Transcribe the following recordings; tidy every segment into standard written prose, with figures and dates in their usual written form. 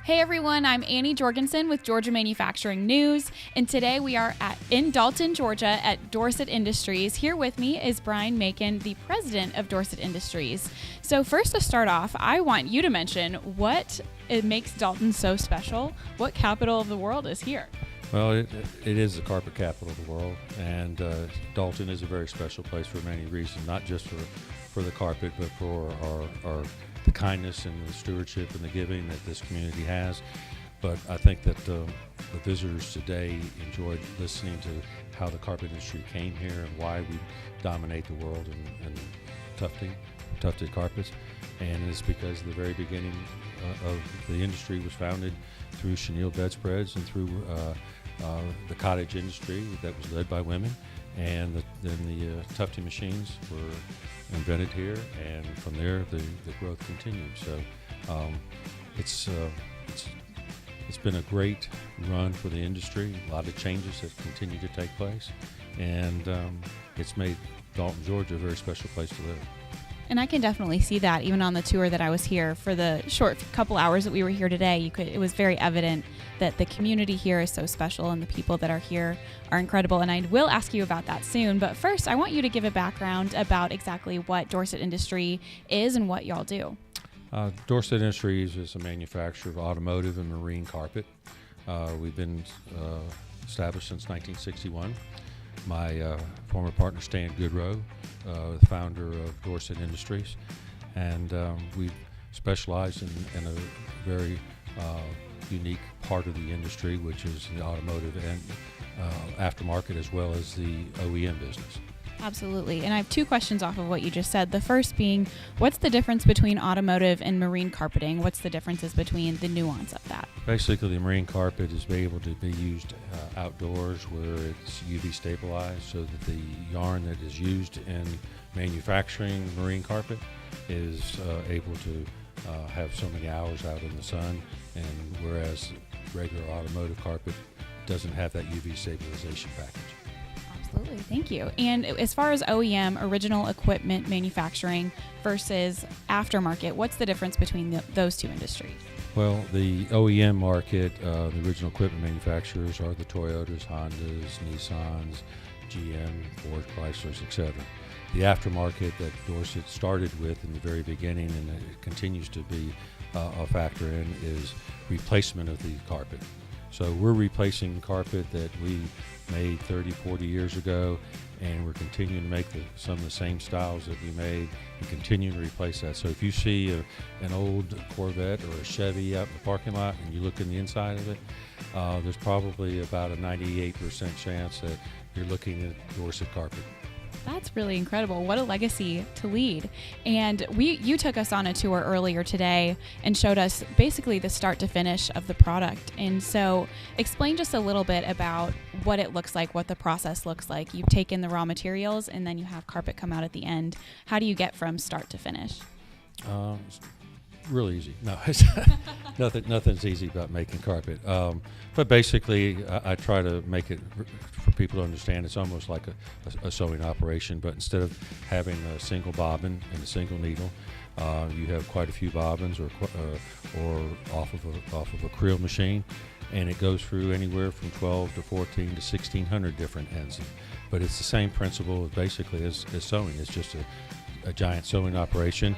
Hey everyone, I'm Annie Jorgensen with Georgia Manufacturing News, and today we are in Dalton, Georgia at Dorsett Industries. Here with me is Bryan Macon, the president of Dorsett Industries. So first, to start off, I want you to mention what it makes Dalton so special. What capital of the world is here? Well, it is the carpet capital of the world, and Dalton is a very special place for many reasons, not just for the carpet, but for the kindness and the stewardship and the giving that this community has. But I think that the visitors today enjoyed listening to how the carpet industry came here and why we dominate the world in tufted carpets. And it's because the very beginning of the industry was founded through chenille bedspreads and through the cottage industry that was led by women. And then the tufting machines were invented here, and from there the growth continued. So it's been a great run for the industry. A lot of changes have continued to take place, and it's made Dalton, Georgia, a very special place to live. And I can definitely see that even on the tour that I was here for the short couple hours that we were here today. It was very evident that the community here is so special and the people that are here are incredible. And I will ask you about that soon. But first, I want you to give a background about exactly what Dorsett Industry is and what y'all do. Dorsett Industries is a manufacturer of automotive and marine carpet. We've been established since 1961. My former partner, Stan Goodrow, the founder of Dorsett Industries, and we specialize in a very unique part of the industry, which is the automotive and aftermarket, as well as the OEM business. Absolutely. And I have two questions off of what you just said. The first being, what's the difference between automotive and marine carpeting? What's the differences between the nuance of that? Basically, the marine carpet is able to be used outdoors where it's UV stabilized, so that the yarn that is used in manufacturing marine carpet is able to have so many hours out in the sun, and whereas regular automotive carpet doesn't have that UV stabilization package. Absolutely. Thank you. And as far as OEM, original equipment manufacturing versus aftermarket, what's the difference between those two industries? Well, the OEM market, the original equipment manufacturers are the Toyotas, Hondas, Nissans, GM, Ford, Chryslers, etc. The aftermarket that Dorsett started with in the very beginning, and it continues to be a factor in, is replacement of the carpet. So we're replacing carpet that we made 30, 40 years ago, and we're continuing to make some of the same styles that we made and continue to replace that. So if you see an old Corvette or a Chevy out in the parking lot and you look in the inside of it, there's probably about a 98% chance that you're looking at Dorsett carpet. That's really incredible. What a legacy to lead. And you took us on a tour earlier today and showed us basically the start to finish of the product. And so explain just a little bit about what it looks like, what the process looks like. You've taken the raw materials and then you have carpet come out at the end. How do you get from start to finish? It's really easy. No, nothing's easy about making carpet. But basically, I try to make it for people to understand. It's almost like a sewing operation, but instead of having a single bobbin and a single needle, you have quite a few bobbins or off of a creel machine, and it goes through anywhere from 12 to 14 to 1,600 different ends. But it's the same principle basically as sewing. It's just a giant sewing operation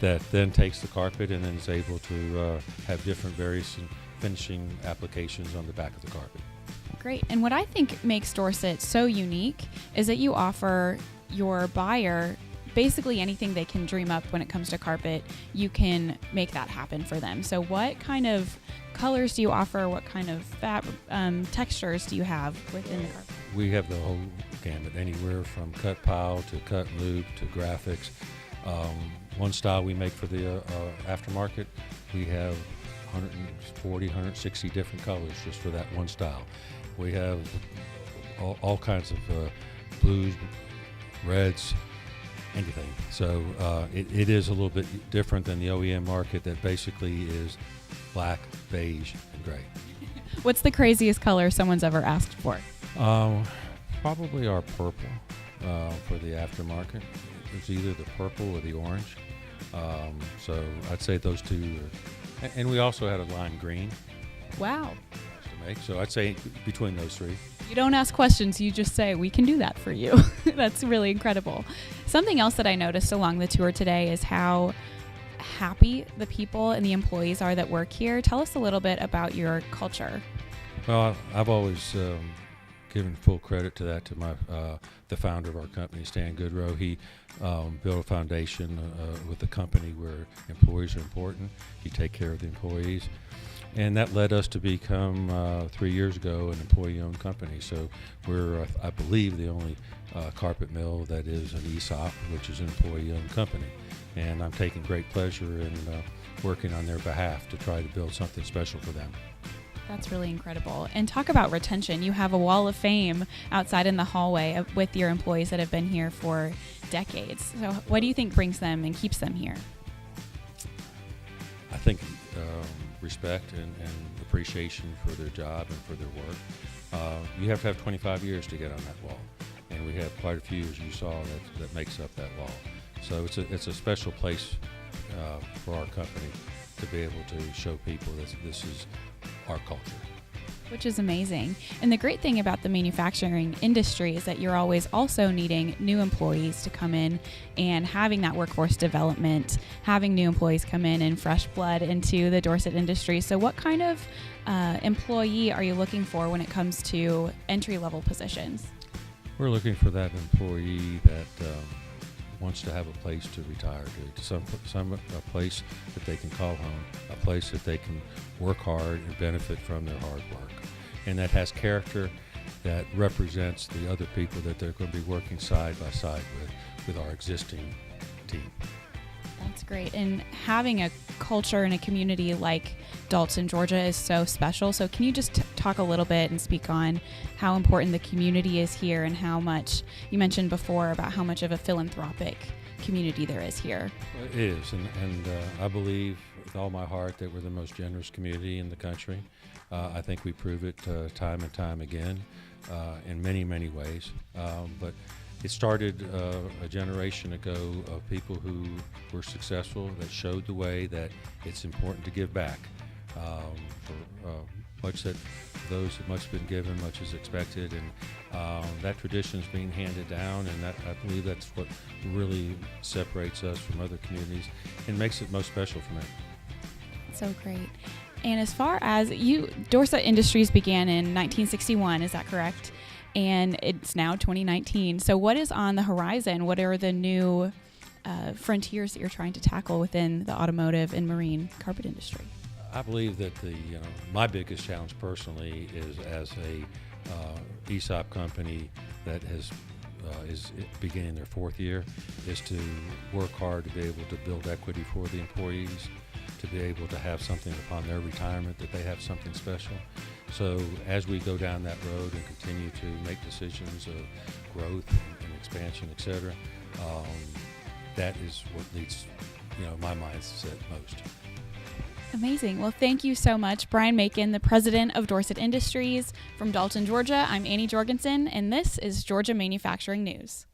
that then takes the carpet and then is able to have different various finishing applications on the back of the carpet. Great. And what I think makes Dorsett so unique is that you offer your buyer basically anything they can dream up when it comes to carpet. You can make that happen for them. So what kind of colors do you offer? What kind of textures do you have within the carpet? We have the whole gamut, anywhere from cut pile to cut loop to graphics. One style we make for the aftermarket, we have 140, 160 different colors just for that one style. We have all kinds of blues, reds, anything. So it is a little bit different than the OEM market that basically is black, beige, and gray. What's the craziest color someone's ever asked for? Probably our purple for the aftermarket. It's either the purple or the orange. So I'd say those two And we also had a lime green Wow. to make. So I'd say between those three. You don't ask questions, you just say, we can do that for you. That's really incredible. Something else that I noticed along the tour today is how happy the people and the employees are that work here. Tell us a little bit about your culture. Well, I've always given full credit to that to the founder of our company, Stan Goodrow. He built a foundation with the company where employees are important. You take care of the employees. And that led us to become, 3 years ago, an employee-owned company. So we're, I believe, the only carpet mill that is an ESOP, which is an employee-owned company. And I'm taking great pleasure in working on their behalf to try to build something special for them. That's really incredible. And talk about retention. You have a wall of fame outside in the hallway with your employees that have been here for decades. So what do you think brings them and keeps them here? I think respect and appreciation for their job and for their work. You have to have 25 years to get on that wall, and we have quite a few, as you saw, that makes up that wall. So it's a special place for our company to be able to show people that this is our culture. Which is amazing. And the great thing about the manufacturing industry is that you're always also needing new employees to come in and having that workforce development, having new employees come in and fresh blood into the Dorsett industry. So what kind of employee are you looking for when it comes to entry-level positions? We're looking for that employee that wants to have a place to retire to, a place that they can call home, a place that they can work hard and benefit from their hard work, and that has character, that represents the other people that they're going to be working side by side with our existing team. That's great. And having a culture and a community like Dalton, Georgia is so special. So can you just talk a little bit and speak on how important the community is here and how much, you mentioned before about how much of a philanthropic community there is here? Well, it is, and I believe with all my heart that we're the most generous community in the country. I think we prove it time and time again in many, many ways. But it started a generation ago of people who were successful, that showed the way that it's important to give back. Much has been given, much is expected, and that tradition is being handed down, and I believe that's what really separates us from other communities and makes it most special for me. So great. And as far as Dorsett Industries began in 1961, is that correct? And it's now 2019. So what is on the horizon? What are the new frontiers that you're trying to tackle within the automotive and marine carpet industry? I believe that my biggest challenge personally is, as a ESOP company that is beginning their fourth year, is to work hard to be able to build equity for the employees, to be able to have something upon their retirement that they have something special. So as we go down that road and continue to make decisions of growth and expansion, et cetera, that is what leads my mindset most. Amazing. Well, thank you so much, Bryan Macon, the president of Dorsett Industries. From Dalton, Georgia, I'm Annie Jorgensen, and this is Georgia Manufacturing News.